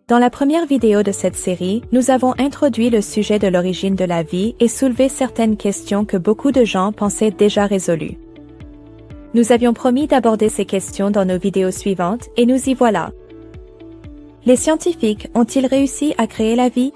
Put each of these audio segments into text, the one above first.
Dans la première vidéo de cette série, nous avons introduit le sujet de l'origine de la vie et soulevé certaines questions que beaucoup de gens pensaient déjà résolues. Nous avions promis d'aborder ces questions dans nos vidéos suivantes et nous y voilà. Les scientifiques ont-ils réussi à créer la vie?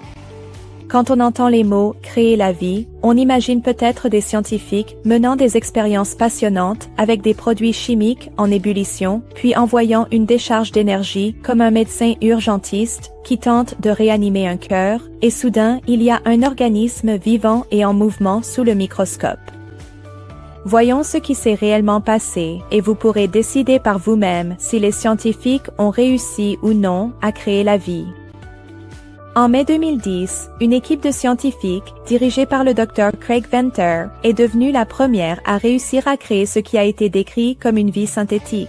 Quand on entend les mots « créer la vie », on imagine peut-être des scientifiques menant des expériences passionnantes avec des produits chimiques en ébullition, puis envoyant une décharge d'énergie comme un médecin urgentiste qui tente de réanimer un cœur, et soudain il y a un organisme vivant et en mouvement sous le microscope. Voyons ce qui s'est réellement passé, et vous pourrez décider par vous-même si les scientifiques ont réussi ou non à créer la vie. En mai 2010, une équipe de scientifiques, dirigée par le Dr Craig Venter, est devenue la première à réussir à créer ce qui a été décrit comme une vie synthétique.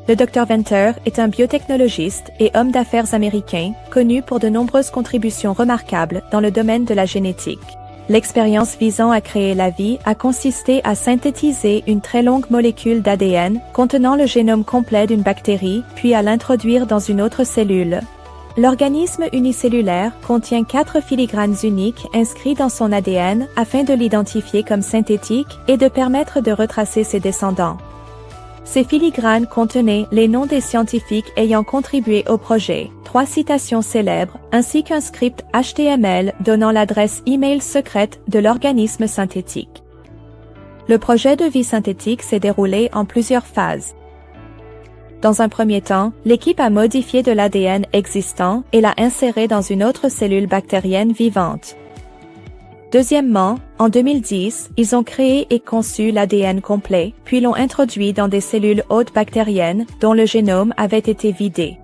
Le Dr Venter est un biotechnologiste et homme d'affaires américain, connu pour de nombreuses contributions remarquables dans le domaine de la génétique. L'expérience visant à créer la vie a consisté à synthétiser une très longue molécule d'ADN contenant le génome complet d'une bactérie, puis à l'introduire dans une autre cellule. L'organisme unicellulaire contient 4 filigranes uniques inscrits dans son ADN afin de l'identifier comme synthétique et de permettre de retracer ses descendants. Ces filigranes contenaient les noms des scientifiques ayant contribué au projet, 3 citations célèbres, ainsi qu'un script HTML donnant l'adresse e-mail secrète de l'organisme synthétique. Le projet de vie synthétique s'est déroulé en plusieurs phases. Dans un premier temps, l'équipe a modifié de l'ADN existant et l'a inséré dans une autre cellule bactérienne vivante. Deuxièmement, en 2010, ils ont créé et conçu l'ADN complet, puis l'ont introduit dans des cellules hôtes bactériennes dont le génome avait été vidé.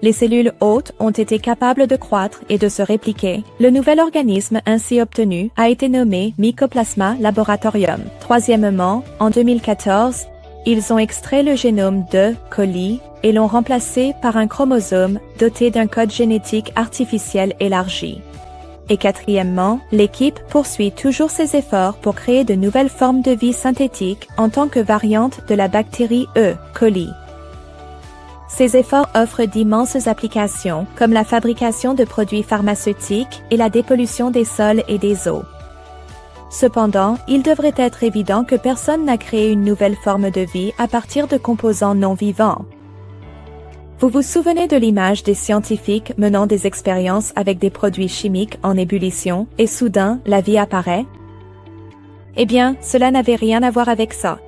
Les cellules hôtes ont été capables de croître et de se répliquer. Le nouvel organisme ainsi obtenu a été nommé Mycoplasma laboratorium. Troisièmement, en 2014, ils ont extrait le génome de coli et l'ont remplacé par un chromosome doté d'un code génétique artificiel élargi. Et quatrièmement, l'équipe poursuit toujours ses efforts pour créer de nouvelles formes de vie synthétiques en tant que variante de la bactérie E. coli. Ces efforts offrent d'immenses applications, comme la fabrication de produits pharmaceutiques et la dépollution des sols et des eaux. Cependant, il devrait être évident que personne n'a créé une nouvelle forme de vie à partir de composants non vivants. Vous vous souvenez de l'image des scientifiques menant des expériences avec des produits chimiques en ébullition, et soudain, la vie apparaît? Eh bien, cela n'avait rien à voir avec ça.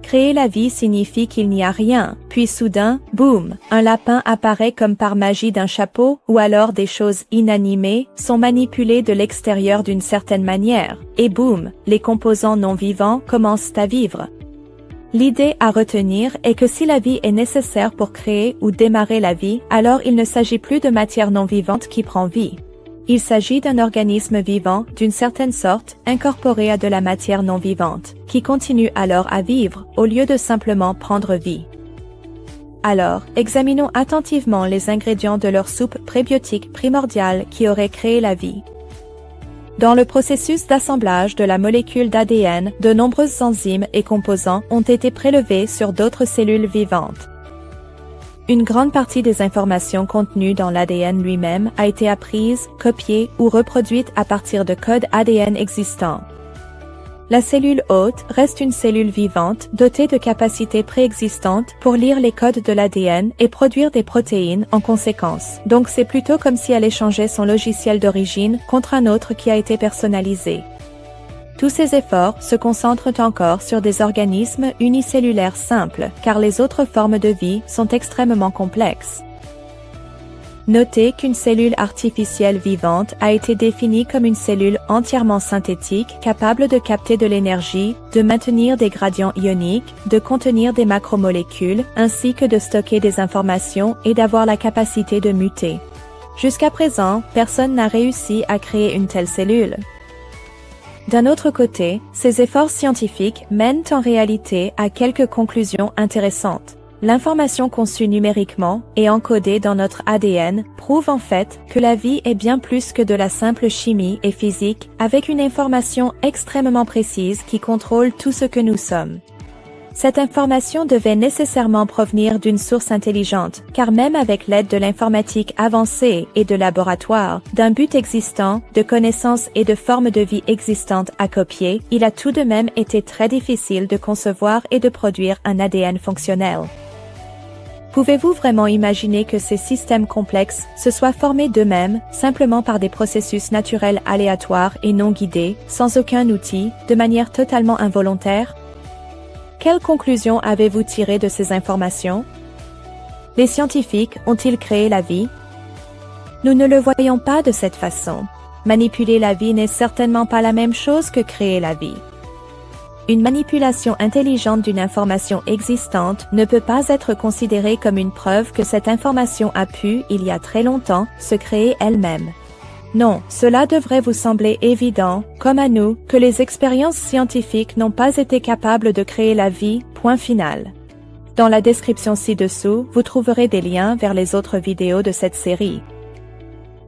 Créer la vie signifie qu'il n'y a rien, puis soudain, boum, un lapin apparaît comme par magie d'un chapeau, ou alors des choses inanimées sont manipulées de l'extérieur d'une certaine manière, et boum, les composants non vivants commencent à vivre. L'idée à retenir est que si la vie est nécessaire pour créer ou démarrer la vie, alors il ne s'agit plus de matière non vivante qui prend vie. Il s'agit d'un organisme vivant, d'une certaine sorte, incorporé à de la matière non vivante, qui continue alors à vivre, au lieu de simplement prendre vie. Alors, examinons attentivement les ingrédients de leur soupe prébiotique primordiale qui aurait créé la vie. Dans le processus d'assemblage de la molécule d'ADN, de nombreuses enzymes et composants ont été prélevés sur d'autres cellules vivantes. Une grande partie des informations contenues dans l'ADN lui-même a été apprise, copiée ou reproduite à partir de codes ADN existants. La cellule hôte reste une cellule vivante dotée de capacités préexistantes pour lire les codes de l'ADN et produire des protéines en conséquence. Donc c'est plutôt comme si elle échangeait son logiciel d'origine contre un autre qui a été personnalisé. Tous ces efforts se concentrent encore sur des organismes unicellulaires simples, car les autres formes de vie sont extrêmement complexes. Notez qu'une cellule artificielle vivante a été définie comme une cellule entièrement synthétique, capable de capter de l'énergie, de maintenir des gradients ioniques, de contenir des macromolécules, ainsi que de stocker des informations et d'avoir la capacité de muter. Jusqu'à présent, personne n'a réussi à créer une telle cellule. D'un autre côté, ces efforts scientifiques mènent en réalité à quelques conclusions intéressantes. L'information conçue numériquement et encodée dans notre ADN prouve en fait que la vie est bien plus que de la simple chimie et physique, avec une information extrêmement précise qui contrôle tout ce que nous sommes. Cette information devait nécessairement provenir d'une source intelligente, car même avec l'aide de l'informatique avancée et de laboratoires, d'un but existant, de connaissances et de formes de vie existantes à copier, il a tout de même été très difficile de concevoir et de produire un ADN fonctionnel. Pouvez-vous vraiment imaginer que ces systèmes complexes se soient formés d'eux-mêmes, simplement par des processus naturels aléatoires et non guidés, sans aucun outil, de manière totalement involontaire? Quelles conclusions avez-vous tirées de ces informations? Les scientifiques ont-ils créé la vie? Nous ne le voyons pas de cette façon. Manipuler la vie n'est certainement pas la même chose que créer la vie. Une manipulation intelligente d'une information existante ne peut pas être considérée comme une preuve que cette information a pu, il y a très longtemps, se créer elle-même. Non, cela devrait vous sembler évident, comme à nous, que les expériences scientifiques n'ont pas été capables de créer la vie, point final. Dans la description ci-dessous, vous trouverez des liens vers les autres vidéos de cette série.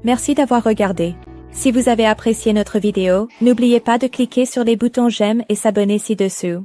Merci d'avoir regardé. Si vous avez apprécié notre vidéo, n'oubliez pas de cliquer sur les boutons j'aime et s'abonner ci-dessous.